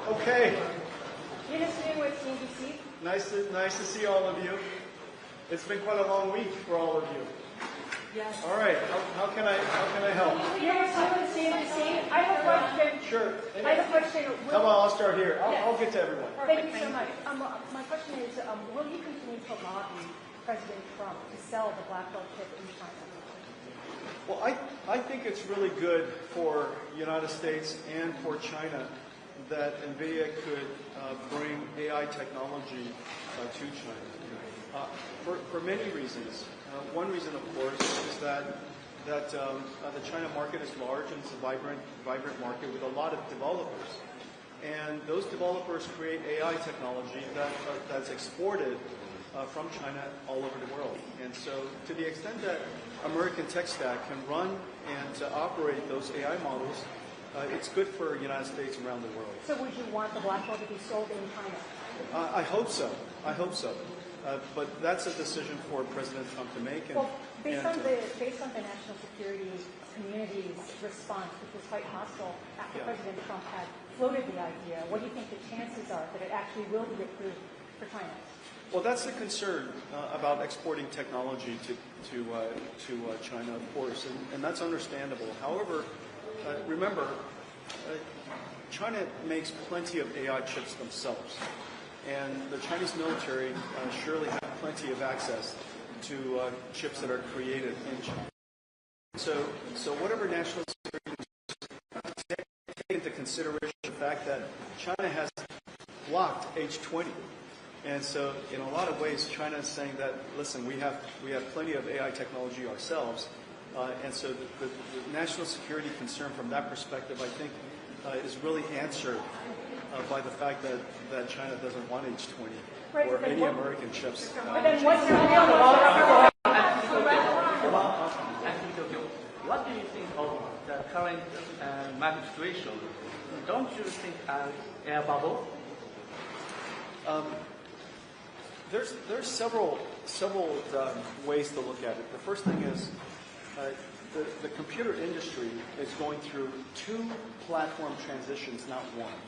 Okay. with CNBC. Nice to see all of you. It's been quite a long week for all of you. Yes. All right. How can I help? with CNBC. I have a question. Sure. I have a question. How about I'll start here? I'll get to everyone. Thank you so much. My question is, will you continue to lobby President Trump to sell the Blackwell chip in China? Well, I think it's really good for the United States and for China that Nvidia could bring AI technology to China for many reasons. One reason, of course, is that the China market is large and it's a vibrant market with a lot of developers. And those developers create AI technology that's exported from China all over the world. And so to the extent that American tech stack can run and operate those AI models, it's good for the United States around the world. So would you want the Blackwell to be sold in China? I hope so. But that's a decision for President Trump to make. Based on the national security community's response, which was quite hostile after President Trump had floated the idea, what do you think the chances are that it actually will be approved for China? Well, that's the concern about exporting technology to China, of course, and that's understandable. However, remember, China makes plenty of AI chips themselves, and the Chinese military surely have plenty of access to chips that are created in China. So whatever national security take into consideration the fact that China has blocked H20. And so, in a lot of ways, China is saying that, listen, we have plenty of AI technology ourselves, and so the national security concern from that perspective, I think, is really answered by the fact that China doesn't want H20 or any American chips. But then what's the real What do you think of the current market situation? Don't you think an air bubble? There's several ways to look at it. The first thing is the computer industry is going through two platform transitions, not one.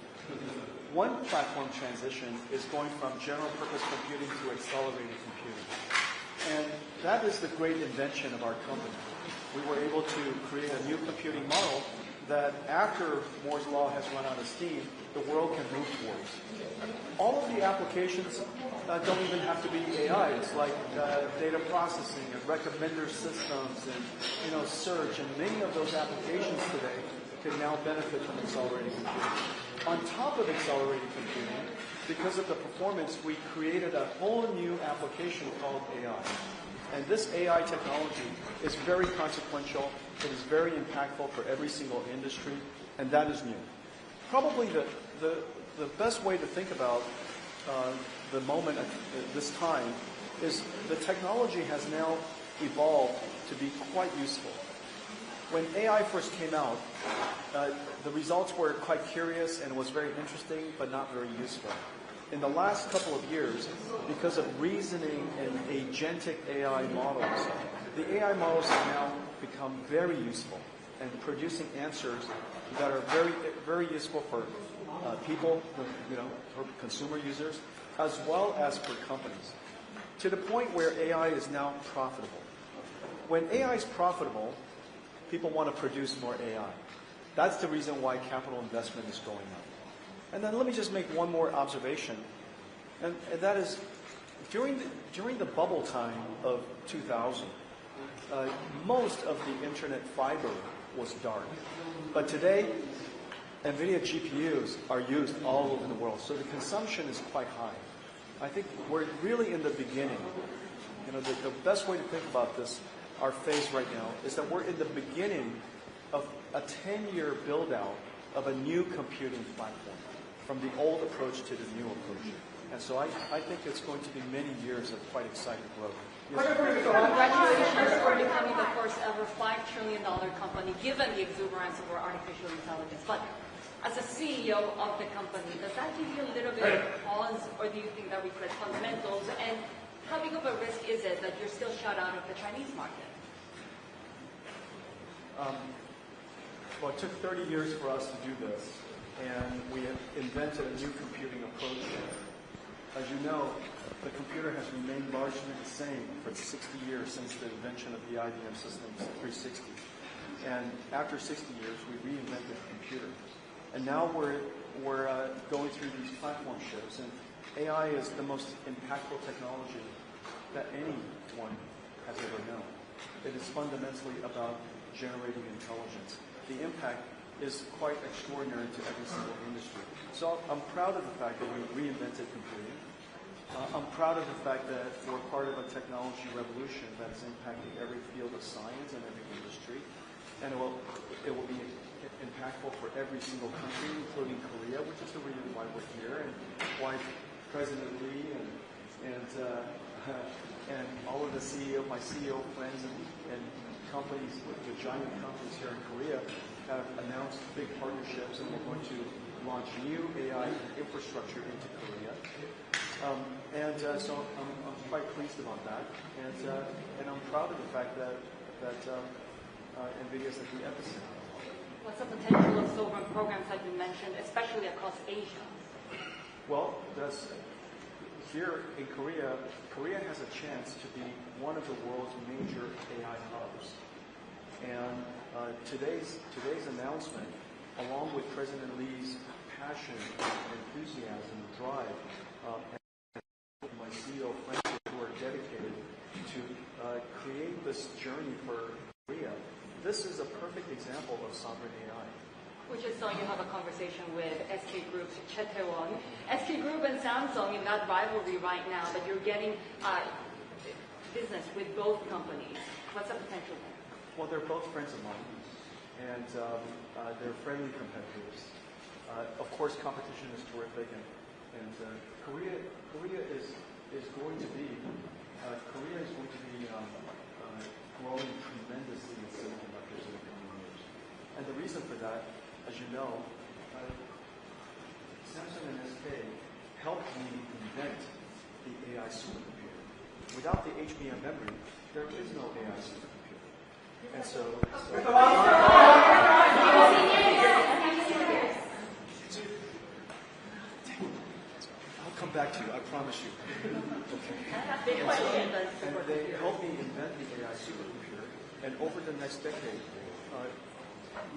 One platform transition is going from general purpose computing to accelerated computing. And that is the great invention of our company. We were able to create a new computing model that after Moore's Law has run out of steam, the world can move towards. All of the applications don't even have to be AI. It's like data processing and recommender systems and search, and many of those applications today can now benefit from accelerated computing. On top of accelerated computing, because of the performance, we created a whole new application called AI. And this AI technology is very consequential. It is very impactful for every single industry, and that is new. Probably the best way to think about the moment at this time is the technology has now evolved to be quite useful. When AI first came out, the results were quite curious and was very interesting, but not very useful. In the last couple of years, because of reasoning and agentic AI models, the AI models have now become very useful and producing answers that are very, very useful for people, for consumer users, as well as for companies, to the point where AI is now profitable. When AI is profitable, people want to produce more AI. That's the reason why capital investment is going up. And then let me just make one more observation, and that is, during the bubble time of 2000, most of the internet fiber was dark. But today, Nvidia GPUs are used all over the world, so the consumption is quite high. I think we're really in the beginning. The best way to think about this, our phase right now, is that we're in the beginning of a 10-year build-out of a new computing platform, from the old approach to the new approach. And so I think it's going to be many years of quite exciting growth. Yes. Congratulations for becoming the first ever $5 trillion company, given the exuberance of our artificial intelligence. But as a CEO of the company, does that give you a little bit of pause, or do you think that reflects fundamentals? And how big of a risk is it that you're still shut out of the Chinese market? Well, it took 30 years for us to do this. and we have invented a new computing approach. As you know, the computer has remained largely the same for 60 years since the invention of the IBM Systems 360. And after 60 years, we reinvented the computer. And now we're going through these platform shifts, and AI is the most impactful technology that anyone has ever known. It is fundamentally about generating intelligence. The impact is quite extraordinary to every single industry. So I'm proud of the fact that we reinvented computing. I'm proud of the fact that we're part of a technology revolution that is impacting every field of science and every industry. And it will be impactful for every single country, including Korea, which is the reason why we're here, and why President Lee and all of the my CEO friends and companies, the giant companies here in Korea, have announced big partnerships, and we're going to launch new AI infrastructure into Korea. So I'm quite pleased about that, and I'm proud of the fact that Nvidia is at the epicenter. What's the potential of sovereign programs that you mentioned, especially across Asia? Well, here in Korea, Korea has a chance to be one of the world's major AI hubs. And today's announcement, along with President Lee's passion, enthusiasm, drive, and my CEO friends who are dedicated to create this journey for Korea, this is a perfect example of sovereign AI. We just saw you have a conversation with SK Group's Chae-tae-won. SK Group and Samsung in that rivalry right now, but you're getting business with both companies. What's the potential there? Well, they're both friends of mine, and they're friendly competitors. Of course, competition is terrific, and Korea is going to be growing tremendously in semiconductors in the coming years. And the reason for that, as you know, Samsung and SK helped me invent the AI supercomputer. Without the HBM memory, there is no AI supercomputer. And so I'll come back to you, I promise you. Okay. And they helped me invent the AI supercomputer, and over the next decade,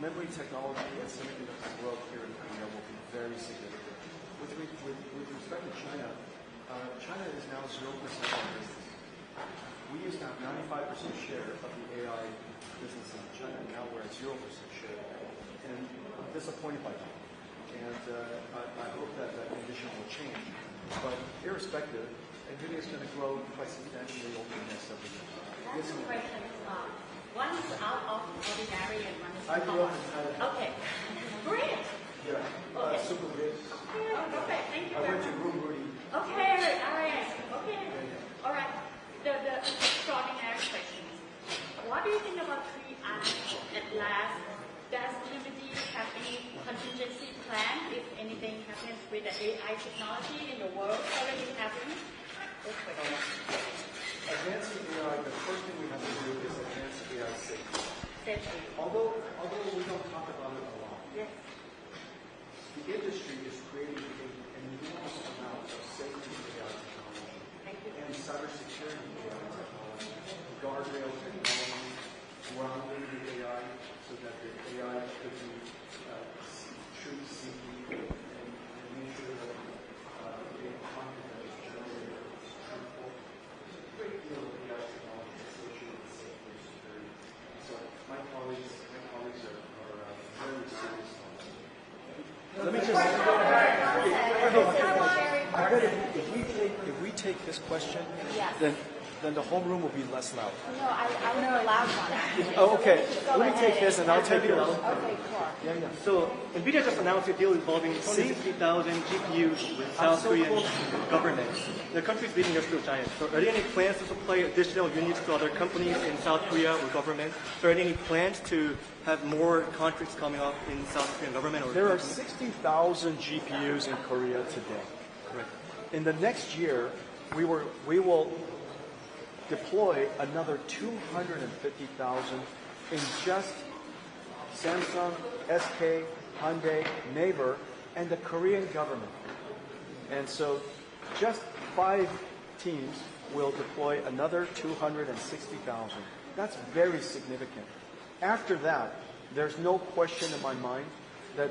memory technology and semiconductor growth here in Korea will be very significant. With respect to China, China is now 0% of our business. We used to have 95% share of the AI business in China, and now we're at 0% share. And I'm disappointed by that. And I hope that condition will change. But irrespective, Nvidia is going to grow quite substantially over the next several years. That's two questions. One is out of ordinary and one is I grew up in Thailand. Okay. Great. Yeah. Super rich. Okay. Oh, perfect. Thank you I very went to much. Rudy. Okay. All right. Okay. All right. The extraordinary question. What do you think about 3I at last? Does Nvidia have any contingency plan if anything happens with the AI technology in the world currently happening? This question. Advancing AI, the first thing we have to do is advance AI safety. Safety. Although we don't talk about it a lot, Yes. the industry is creating an enormous amount of safety AI technology. Thank you. And cybersecurity AI technology, guardrail technology, grounding the AI so that the AI could be truth-seeking and make sure that the content that is generated is truthful. There's a great deal of AI technology associated with safety and security. So my colleagues are very serious on this. Let me just if we take this question, Yes. then the whole room will be less loud. No, I want a loud one. Oh, okay. Let me take this and I'll take yours. Okay, sure. Yeah. So NVIDIA just announced a deal involving 260,000 GPUs with South Korean government. The country's leading industrial giant. So are there any plans to supply additional units to other companies in South Korea or government? So are there any plans to have more contracts coming up in South Korean government? Or There are 60,000 GPUs in Korea today. Correct. In the next year, we will deploy another 250,000 in just Samsung, SK, Hyundai, Naver, and the Korean government. And so just 5 teams will deploy another 260,000. That's very significant. After that, there's no question in my mind that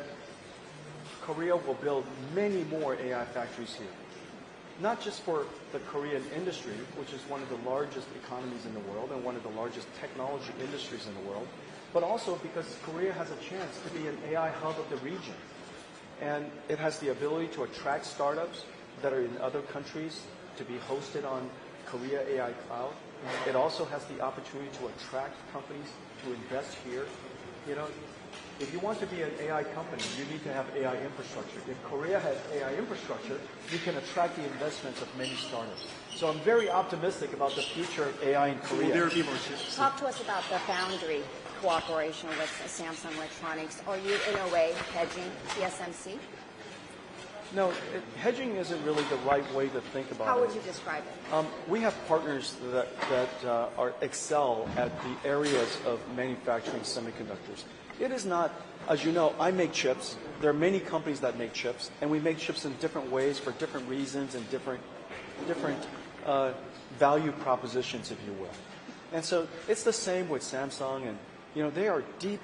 Korea will build many more AI factories here. Not just for the Korean industry, which is one of the largest economies in the world and one of the largest technology industries in the world, but also because Korea has a chance to be an AI hub of the region. And it has the ability to attract startups that are in other countries to be hosted on Korea AI Cloud. It also has the opportunity to attract companies to invest here. You know, if you want to be an AI company, you need to have AI infrastructure. If Korea has AI infrastructure, you can attract the investments of many startups. So I'm very optimistic about the future of AI in Korea. Will there be more chips? Talk to us about the Foundry cooperation with Samsung Electronics. Are you, in a way, hedging TSMC? No, hedging isn't really the right way to think about it. How would you describe it? We have partners that are excel at the areas of manufacturing semiconductors. It is not, as you know, I make chips. There are many companies that make chips, and we make chips in different ways for different reasons and different value propositions, if you will. And so it's the same with Samsung, and you know they're deep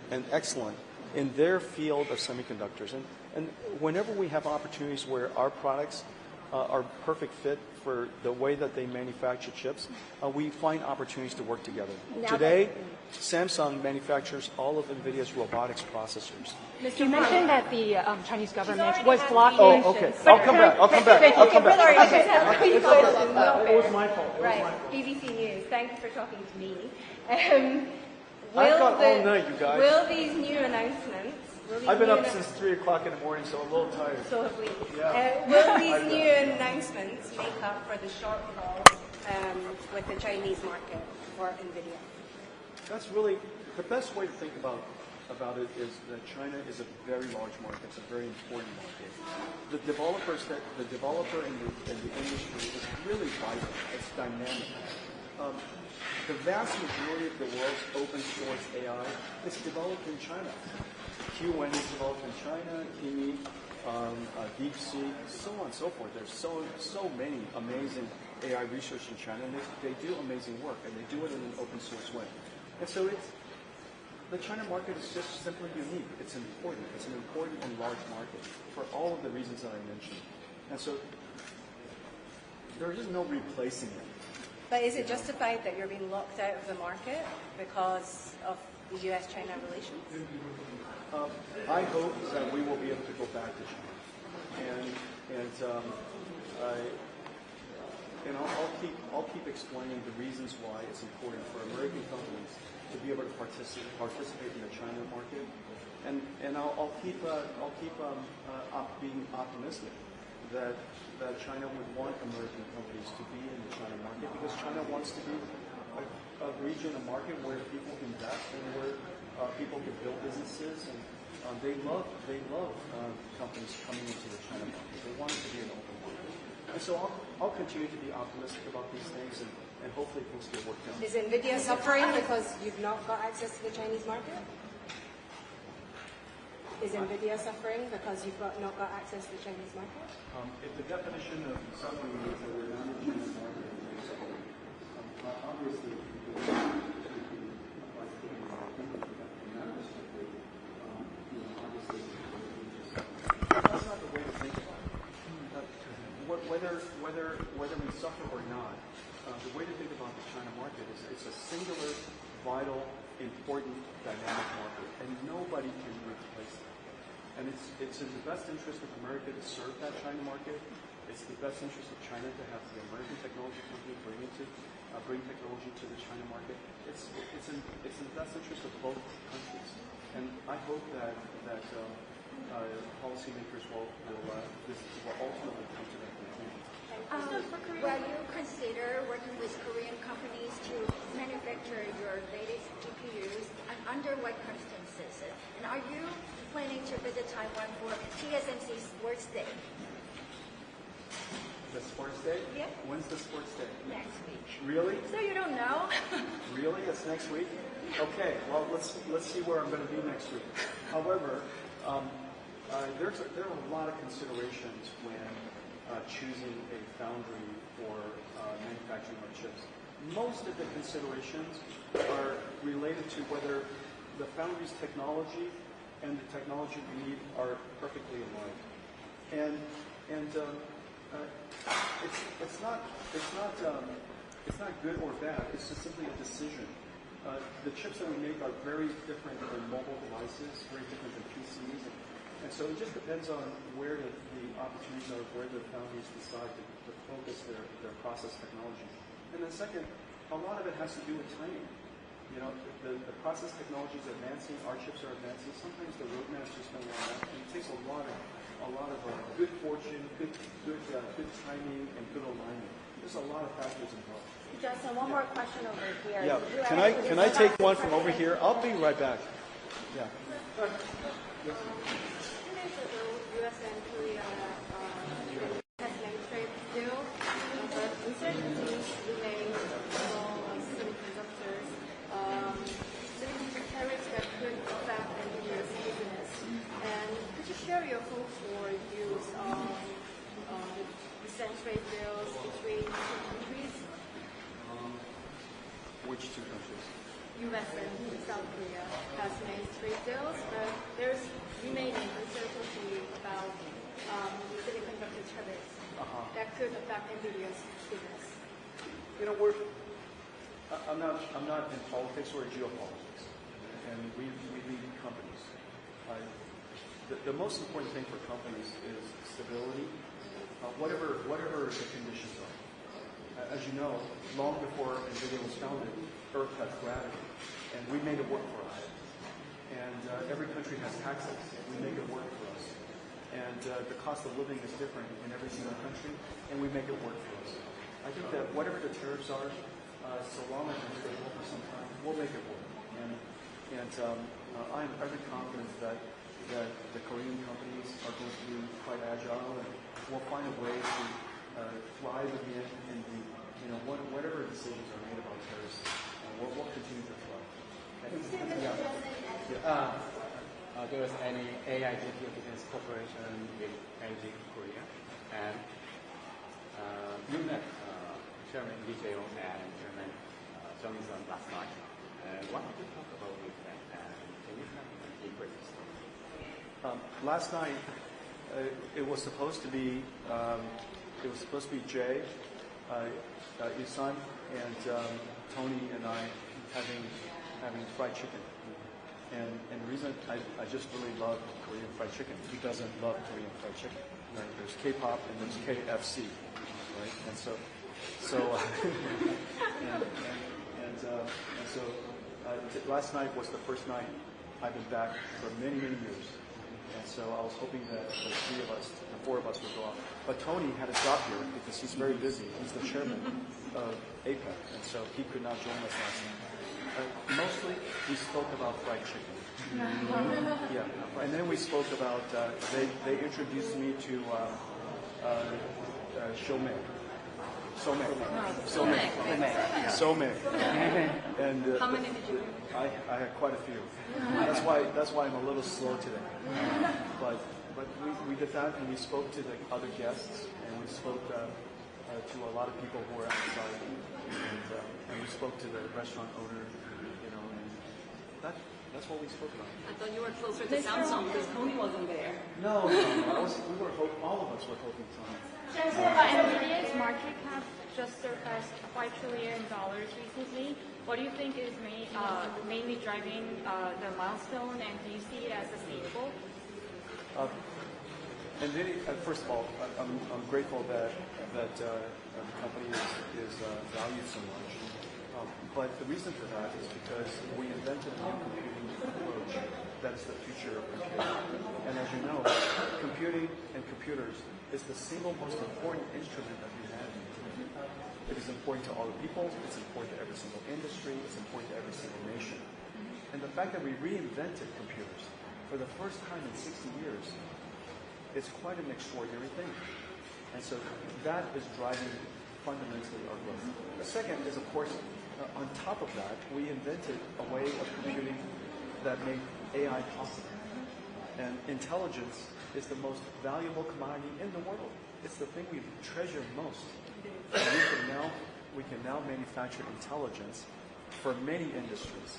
and excellent in their field of semiconductors. And whenever we have opportunities where our products are perfect fit for the way that they manufacture chips, we find opportunities to work together. Today, Samsung manufactures all of Nvidia's robotics processors. You mentioned that the Chinese government was blocking. Oh, okay. I'll come back. It was my fault. Right. BBC News. Thank you for talking to me. I've got all night, you guys. Will these new announcements? I've been up since 3 o'clock in the morning, so I'm a little tired. So have we. Yeah. Will these new announcements make up for the shortfall with the Chinese market for Nvidia? That's really the best way to think about it is that China is a very large market. It's a very important market. The developer in the industry is really vibrant. It's dynamic. The vast majority of the world's open source AI is developed in China. Qwen is developed in China, Kimi, DeepSeek, so on and so forth. There's so many amazing AI research in China, and they do amazing work, and they do it in an open source way. And so the China market is just simply unique. It's important. It's an important and large market for all of the reasons that I mentioned. And so there is no replacing it. But is it justified that you're being locked out of the market because of the U.S. China relations? I hope that we will be able to go back to China, and I'll keep explaining the reasons why it's important for American companies to be able to participate in the China market, and I'll keep being optimistic that China would want American companies to be in the China market because China wants to be a region, a market where people can invest and where people can build businesses, and they love companies coming into the China market. They want it to be an open market. And so I'll continue to be optimistic about these things, and hopefully things get worked out. Is Nvidia suffering because you've not got access to the Chinese market? Is Nvidia suffering because you've not got access to the Chinese market? If the definition of suffering means that we're not in the Chinese market, obviously, that's not the way to think about it. Whether we suffer or not, the way to think about the China market is it's a singular, vital, important, dynamic market, and nobody can replace it. And it's in the best interest of America to serve that China market. It's the best interest of China to have the American technology company bring technology to the China market. It's in the best interest of both countries. And I hope that policymakers will ultimately come to that conclusion. Will you consider working with Korean companies to manufacture your latest GPUs, and under what circumstances? And are you planning to visit Taiwan for TSMC Sports Day? The sports day? Yeah. When's the sports day? Next week. Really? So you don't know? Really? That's next week? Okay. Well, let's see where I'm going to be next week. However, there are a lot of considerations when choosing a foundry for manufacturing our chips. Most of the considerations are related to whether the foundry's technology and the technology we need are perfectly aligned. And it's not good or bad. It's just simply a decision. The chips that we make are very different than mobile devices, very different than PCs, and so it just depends on where the opportunities are, where the foundries decide to focus their process technology. And then second, a lot of it has to do with timing. You know, the process technology is advancing, our chips are advancing. Sometimes the roadmaps just don't line up, and it takes a lot of good fortune, good timing, and good alignment. There's a lot of factors involved. Justin, one more question over here. Yeah. Can I take one from over here? I'll be right back. Yeah. U.S. and Korea has made trade deal, but uncertainties remain on semiconductors. Semiconductor tariffs that could affect Nvidia's business. And could you share your hope for use of recent trade deals between two countries? Which two countries? U.S. and South Korea has made trade deals, but there's remaining uncertainty about semiconductor tariffs that could affect Nvidia's business. You know, I'm not in politics or geopolitics, and we lead companies. The most important thing for companies is stability, whatever the conditions are. As you know, long before Nvidia was founded, Earth has gravity, and we made it work for us. And every country has taxes. We make it work for us. And the cost of living is different in every single country, and we make it work for us. I think that whatever the tariffs are, so long as they hold for some time, we'll make it work. And I'm very confident that the Korean companies are going to be quite agile, and we'll find a way to thrive again in the, you know, whatever decisions are made about tariffs, we'll continue to thrive. Okay. There is any AI GPU business cooperation with LG Korea, and you met Chairman Lee Jae-yong and Chairman Jensen last night. What did you talk about with them, and can you have a deeper discussion? Last night, it was supposed to be Jay, Isan, and Tony and I having fried chicken. And the reason I just really love Korean fried chicken. Who doesn't love Korean fried chicken? Right? There's K-pop and there's KFC, right? And so last night was the first night I've been back for many years. And so I was hoping that the four of us would go off. But Tony had to drop here because he's very busy. He's the chairman of APEC, and so he could not join us last night. Mostly, we spoke about fried chicken. Yeah, and then we spoke about, they introduced me to Somek. And how many did you do? I had quite a few. That's why I'm a little slow today. But we did that, and we spoke to the other guests, and we spoke to a lot of people who were outside, and we spoke to the restaurant owner, you know, and that's what we spoke about. I thought you were closer to Samsung because Tony wasn't there. No, all of us were hoping Tony. Jensen, Nvidia's market cap just surpassed $5 trillion recently. What do you think is mainly driving the milestone, and do you see it as sustainable? Nvidia, first of all, I'm grateful that the company is valued so much. But the reason for that is because we invented a new computing approach that is the future of computing. And as you know, computing and computers is the single most important instrument of humanity. It is important to all the people, it's important to every single industry, it's important to every single nation. And the fact that we reinvented computers for the first time in 60 years, it's quite an extraordinary thing. And so that is driving fundamentally our growth. The second is, of course, on top of that, we invented a way of computing that made AI possible. And intelligence is the most valuable commodity in the world. It's the thing we treasure most. And we can now manufacture intelligence for many industries.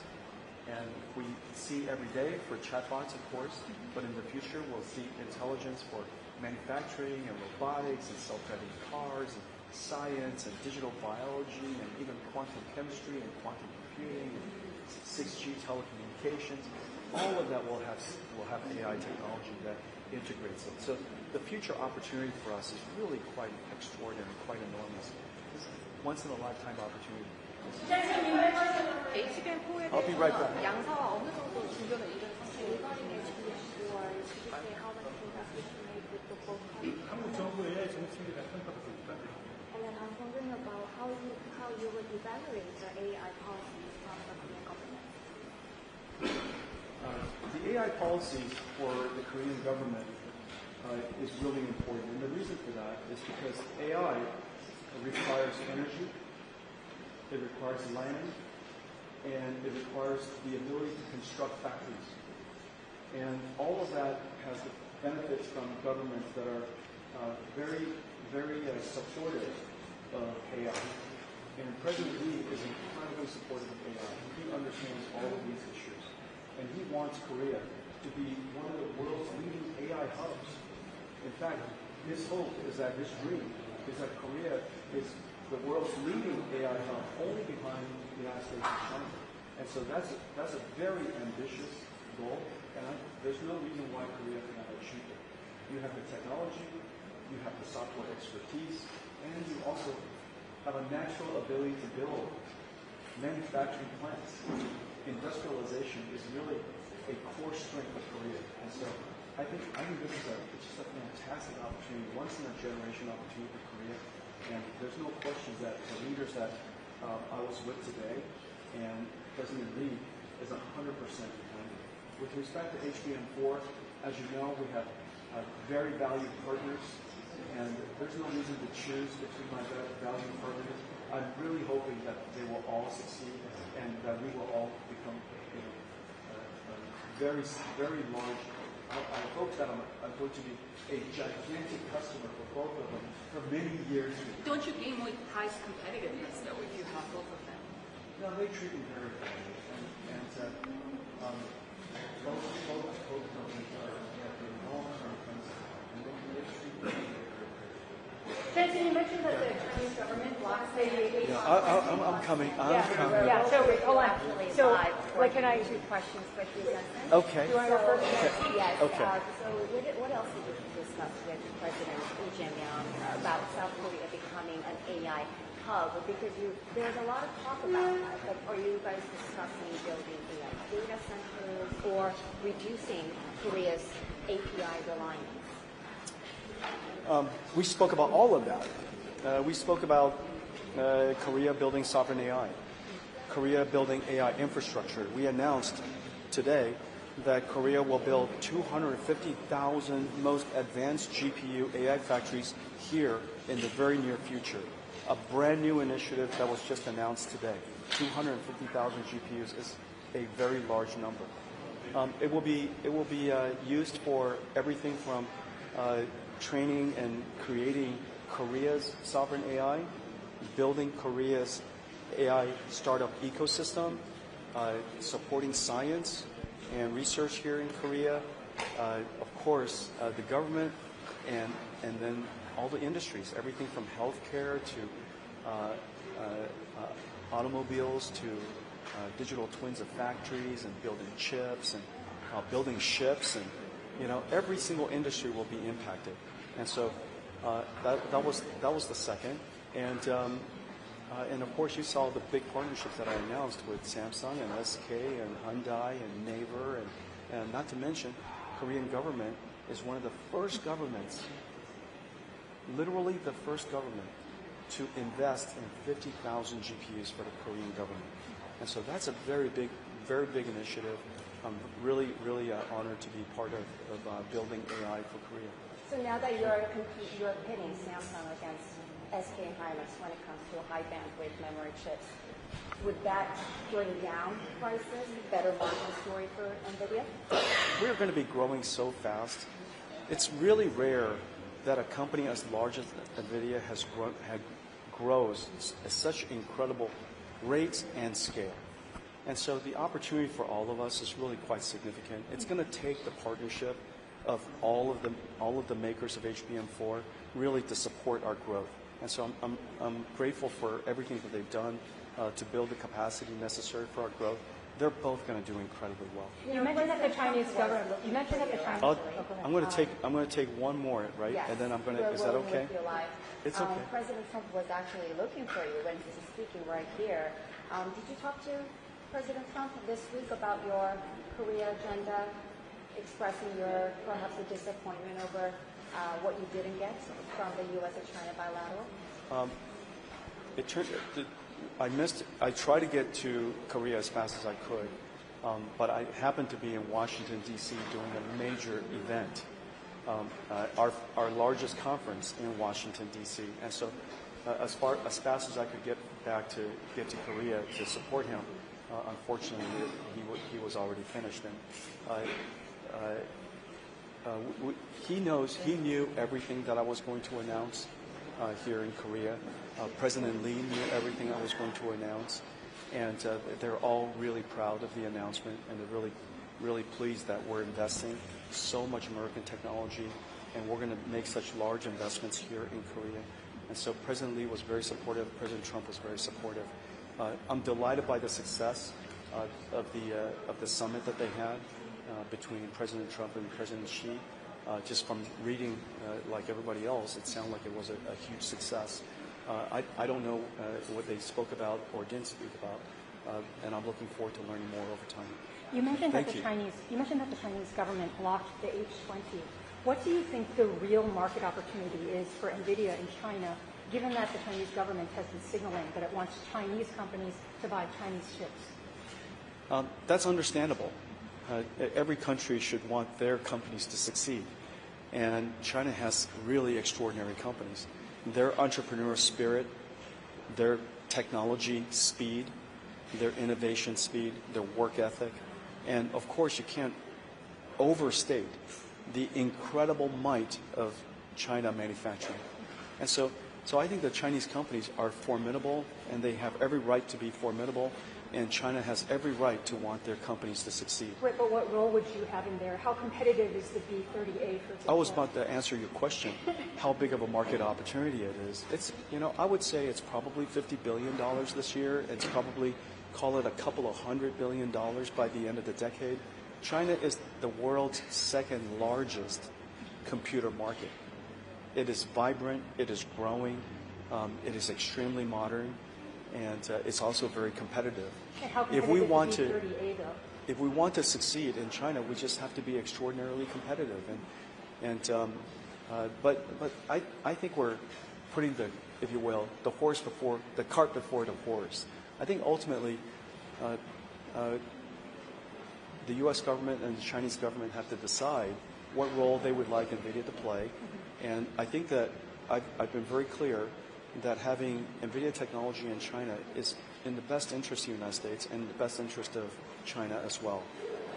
And we see every day for chatbots, of course, but in the future we'll see intelligence for manufacturing and robotics and self-driving cars and science and digital biology and even quantum chemistry and quantum computing and 6G telecommunications. All of that will have AI technology that integrates it. So the future opportunity for us is really quite extraordinary, quite enormous. It's once in a lifetime opportunity. I'll be right back. 양사와 어느 정도 진전을 이룬 상태예요? 한국 정부 AI 정책에 대한 평가도 있다. And then I'm wondering about how you would evaluate the AI policies from the Korean government. The AI policies for the Korean government is really important. And the reason for that is because AI requires energy, it requires land, and it requires the ability to construct factories. And all of that has the benefits from governments that are very, very supportive of AI. And President Lee is incredibly supportive of AI. He understands all of these issues. And he wants Korea to be one of the world's leading AI hubs. In fact, his hope is that his dream is that Korea is the world's leading AI hub only behind the United States and China. And so that's a very ambitious goal, and there's no reason why Korea cannot achieve it. You have the technology, you have the software expertise, and you also have a natural ability to build manufacturing plants. Industrialization is really a core strength of Korea. And so I think this is just a fantastic opportunity, once in a generation opportunity for Korea. And there's no question that the leaders that I was with today and President Lee is 100% behind it. With respect to HBM4, as you know, we have very valued partners, and there's no reason to choose between my valued partners. I'm really hoping that they will all succeed and that we will all become very, very large. I hope that I'm going to be a gigantic customer for both of them for many years. Don't you gain more price competitiveness though if you have both of them? No, they treat me very fairly, and both companies have long-term plans, and they treat me very fairly. Jensen, you mentioned that the Chinese government blocks the AI. Yeah, I'm coming. I'm coming. Yeah, so hold on. So, like, can I? Two questions quickly, Jensen. Okay. Do you want to go first? Yes. Okay. So what else did you discuss with President Lee Jae-myung about South Korea becoming an AI hub? Because there's a lot of talk about that. But are you guys discussing building AI data centers or reducing Korea's API reliance? We spoke about all of that. We spoke about Korea building sovereign AI, Korea building AI infrastructure. We announced today that Korea will build 250,000 most advanced GPU AI factories here in the very near future. A brand new initiative that was just announced today. 250,000 GPUs is a very large number. It will be used for everything from training and creating Korea's sovereign AI, building Korea's AI startup ecosystem, supporting science and research here in Korea, of course, the government, and then all the industries, everything from healthcare to automobiles to digital twins of factories and building chips and building ships, and every single industry will be impacted. And so that was the second. And of course, you saw the big partnerships that I announced with Samsung and SK and Hyundai and Naver, and not to mention, Korean government is one of the first governments, literally the first government, to invest in 50,000 GPUs for the Korean government. And so that's a very big initiative. I'm really, really honored to be part of building AI for Korea. So now that you're pitting Samsung against SK and Hynix when it comes to high bandwidth memory chips, would that bring down prices, better margin story for Nvidia? We're going to be growing so fast It's really rare that a company as large as Nvidia grows at such incredible rates and scale. And so the opportunity for all of us is really quite significant. It's going to take the partnership of all of the makers of HBM4 really to support our growth. And so I'm grateful for everything that they've done to build the capacity necessary for our growth. They're both going to do incredibly well. You mentioned that the Chinese government. You mentioned that the Chinese. I'm going to take one more, right? Yes. And then I'm going to. Is that okay? It's okay. President Trump was actually looking for you when he was speaking right here. Did you talk to President Trump this week about your Korea agenda, expressing your perhaps a disappointment over what you didn't get from the U.S. and China bilateral? I tried to get to Korea as fast as I could, but I happened to be in Washington, D.C. doing a major event, our largest conference in Washington, D.C. And so as fast as I could get to Korea to support him, unfortunately, he was already finished. And he knew everything that I was going to announce here in Korea. President Lee knew everything I was going to announce, and they're all really proud of the announcement, and they're really, really pleased that we're investing so much American technology, and we're going to make such large investments here in Korea. And so President Lee was very supportive. President Trump was very supportive. I'm delighted by the success of the summit that they had between President Trump and President Xi. Just from reading, like everybody else, it sounded like it was a huge success. I don't know what they spoke about or didn't speak about, and I'm looking forward to learning more over time. You mentioned that the Chinese government blocked the H20. What do you think the real market opportunity is for Nvidia in China, given that the Chinese government has been signaling that it wants Chinese companies to buy Chinese chips? That's understandable. Every country should want their companies to succeed. And China has really extraordinary companies. Their entrepreneurial spirit, their technology speed, their innovation speed, their work ethic. And of course, you can't overstate the incredible might of China manufacturing. And so I think the Chinese companies are formidable, and they have every right to be formidable. And China has every right to want their companies to succeed. Right, but what role would you have in there? How competitive is the B30A, for example? I was about to answer your question, how big of a market opportunity it is. It's, I would say it's probably $50 billion this year. It's probably, call it a couple of $100 billion by the end of the decade. China is the world's second largest computer market. It is vibrant, it is growing, it is extremely modern, and it's also very competitive. How competitive If we want is B30A, though? If we want to succeed in China, we just have to be extraordinarily competitive. But I think we're putting the, if you will, the cart before the horse. I think ultimately, the U.S. government and the Chinese government have to decide what role they would like NVIDIA to play. And I think that I've been very clear that having NVIDIA technology in China is in the best interest of the United States and the best interest of China as well.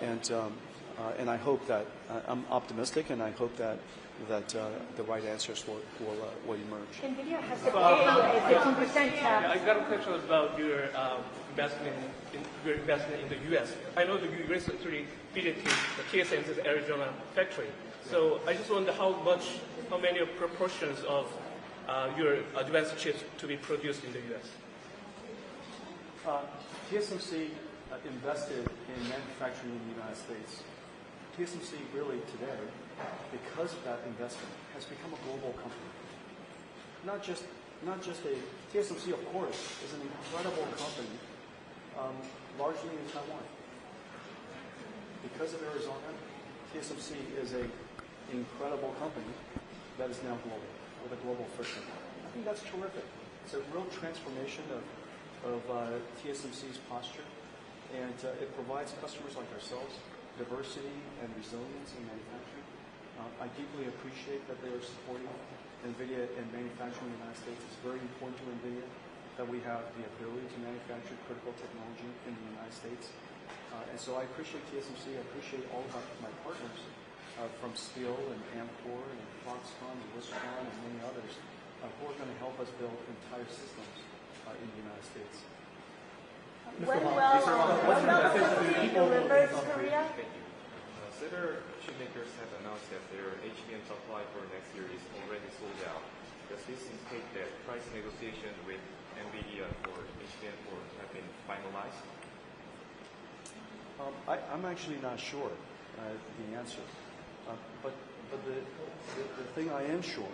And I hope that, I'm optimistic, and I hope that the right answers will emerge. NVIDIA has to pay a 15% tax. I got a question about your investment in the U.S. I know that you recently visited the TSMC's Arizona factory. So I just wonder how many proportions of your advanced chips to be produced in the U.S. TSMC invested in manufacturing in the United States. TSMC really today, because of that investment, has become a global company. Not just TSMC, of course, is an incredible company, largely in Taiwan. Because of Arizona, TSMC is an incredible company that is now global, with a global footprint. I think that's terrific. It's a real transformation of TSMC's posture, and it provides customers like ourselves diversity and resilience in manufacturing. I deeply appreciate that they are supporting NVIDIA in manufacturing in the United States. It's very important to NVIDIA that we have the ability to manufacture critical technology in the United States. And so I appreciate TSMC. I appreciate all of my partners from Steel and Amcor and Foxconn and Wistron and many others who are going to help us build entire systems in the United States. When will the company deliver to Korea? Several chip makers have announced that their HBM supply for next year is already sold out. Does this indicate that price negotiations with Nvidia for HBM4 have been finalized? I'm actually not sure the answer. But the thing I am sure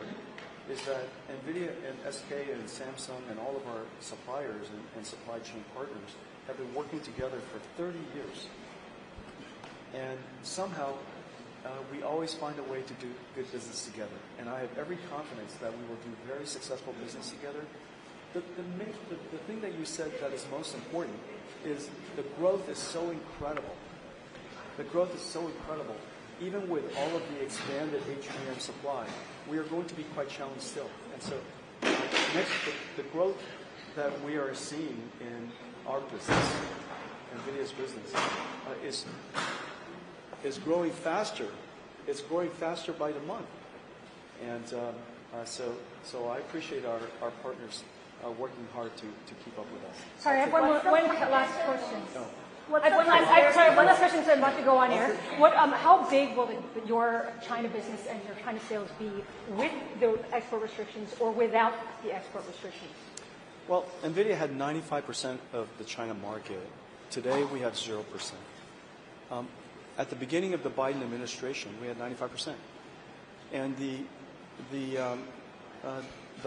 is that Nvidia and SK and Samsung and all of our suppliers and supply chain partners have been working together for 30 years. And somehow, we always find a way to do good business together. And I have every confidence that we will do very successful business together. The thing that you said that is most important is the growth is so incredible. The growth is so incredible. Even with all of the expanded HBM supply, we are going to be quite challenged still. And so the growth that we are seeing in our business, NVIDIA's business, is growing faster. It's growing faster by the month. And so I appreciate our partners working hard to keep up with us. Sorry, I have one last question. No. I have one last question, so I'm about to go on air. How big will your China business and your China sales be with the export restrictions or without the export restrictions? Well, NVIDIA had 95% of the China market. Today, we have 0%. At the beginning of the Biden administration, we had 95%. And the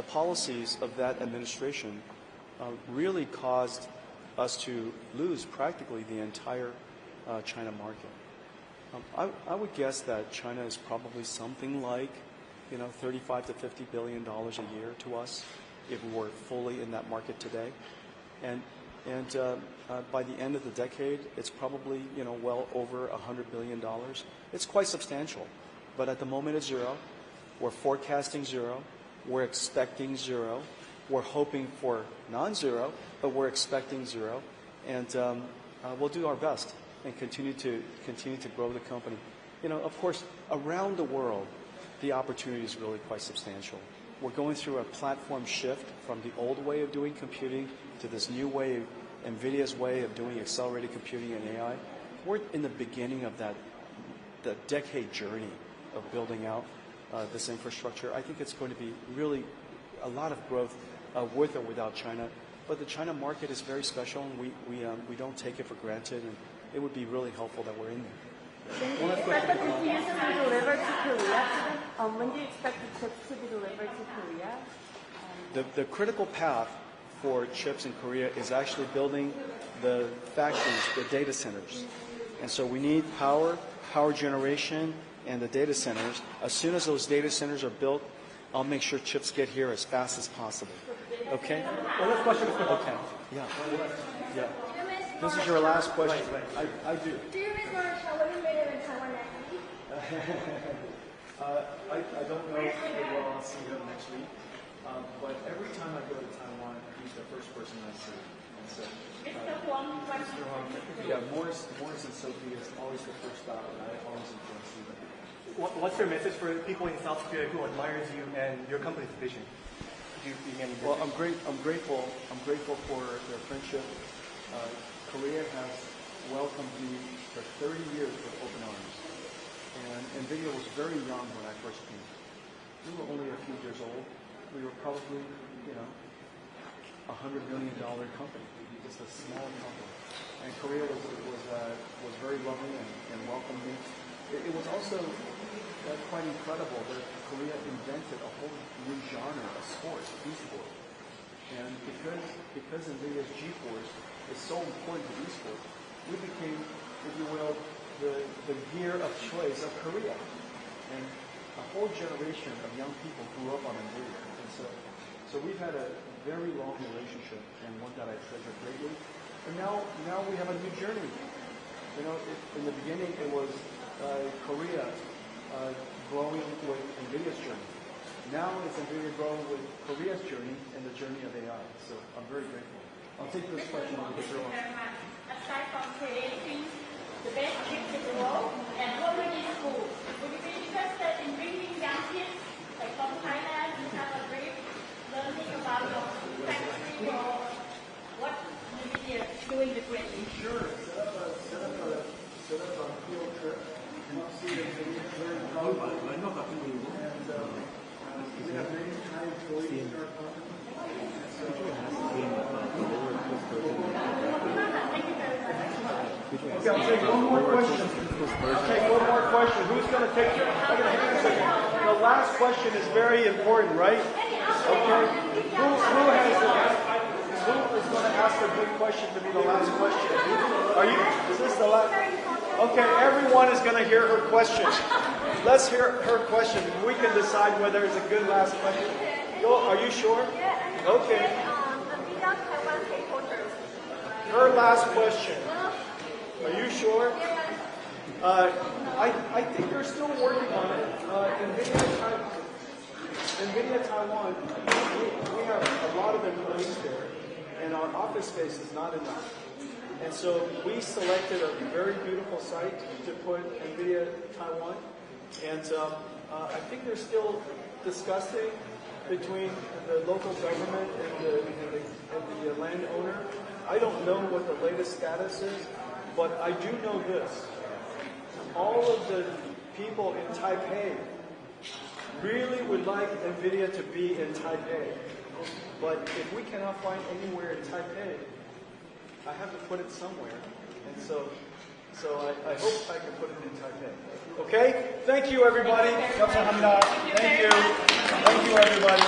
policies of that administration really caused us to lose practically the entire China market. I would guess that China is probably something like, $35 to $50 billion a year to us if we were fully in that market today. And by the end of the decade, it's probably, well over $100 billion. It's quite substantial. But at the moment, it's 0. We're forecasting 0. We're expecting 0. We're hoping for non-0, but we're expecting 0. And we'll do our best and continue to grow the company. Of course, around the world, the opportunity is really quite substantial. We're going through a platform shift from the old way of doing computing to this new way, NVIDIA's way of doing accelerated computing and AI. We're in the beginning of the decade journey of building out this infrastructure. I think it's going to be really a lot of growth with or without China. But the China market is very special, and we don't take it for granted, and it would be really helpful that we're in there. When do you expect the GPUs to be delivered to Korea? When do you expect the chips to be delivered to Korea? The critical path for chips in Korea is actually building the factories, the data centers. And so we need power generation, and the data centers. As soon as those data centers are built, I'll make sure chips get here as fast as possible. Okay? Well, last question. Okay. Yeah. This is your last question. Right. Do I do. you miss Marshall? Will you meet him in Taiwan next week? I don't know if I'll see him next week. But every time I go to Taiwan, he's the first person I see. And so, Mr. Huang, yeah, Morris and Sophie is always the first stop, and I always enjoy seeing them. What's your message for people in South Korea who admires you and your company's vision? Well, I'm grateful for their friendship. Korea has welcomed me for 30 years with open arms. And NVIDIA was very young when I first came. We were only a few years old. We were probably, $100 million company, just a small company. And Korea was very loving and welcomed me. It was also quite incredible that Korea invented a whole new genre of sports, e-sport. And because NVIDIA's GeForce is so important to e-sport, we became, if you will, the gear of choice of Korea. And a whole generation of young people grew up on NVIDIA. And so we've had a very long relationship, and one that I treasure greatly. And now we have a new journey. In the beginning it was Korea growing with NVIDIA's journey. Now it's NVIDIA growing with Korea's journey and the journey of AI. So I'm very grateful. I'll take this question on the Aside from creating the best kids in the world, and already in school. Would you be interested in bringing young kids, like from Thailand, to have a brief learning about your factory or what Nvidia is doing differently? Sure. Set up a field trip. Come see the Nvidia very proud. And we have many Thai employees in our company. Okay, I'll take one more question. Who's going to take it? The last question is very important, right? Okay. Who is going to ask a good question to be the last question? Is this the last? Okay, everyone is going to hear her question. Let's hear her question. We can decide whether it's a good last question. Are you sure? Okay. Her last question. Are you sure? I think they're still working on it. Nvidia Taiwan, we have a lot of employees there, and our office space is not enough. And so we selected a very beautiful site to put Nvidia Taiwan, and I think they're still discussing between the local government and the landowner. I don't know what the latest status is, but I do know this. All of the people in Taipei really would like Nvidia to be in Taipei. But if we cannot find anywhere in Taipei, I have to put it somewhere. And so I hope I can put it in Taipei. Okay? Thank you, everybody. Thank you. Thank you, everybody.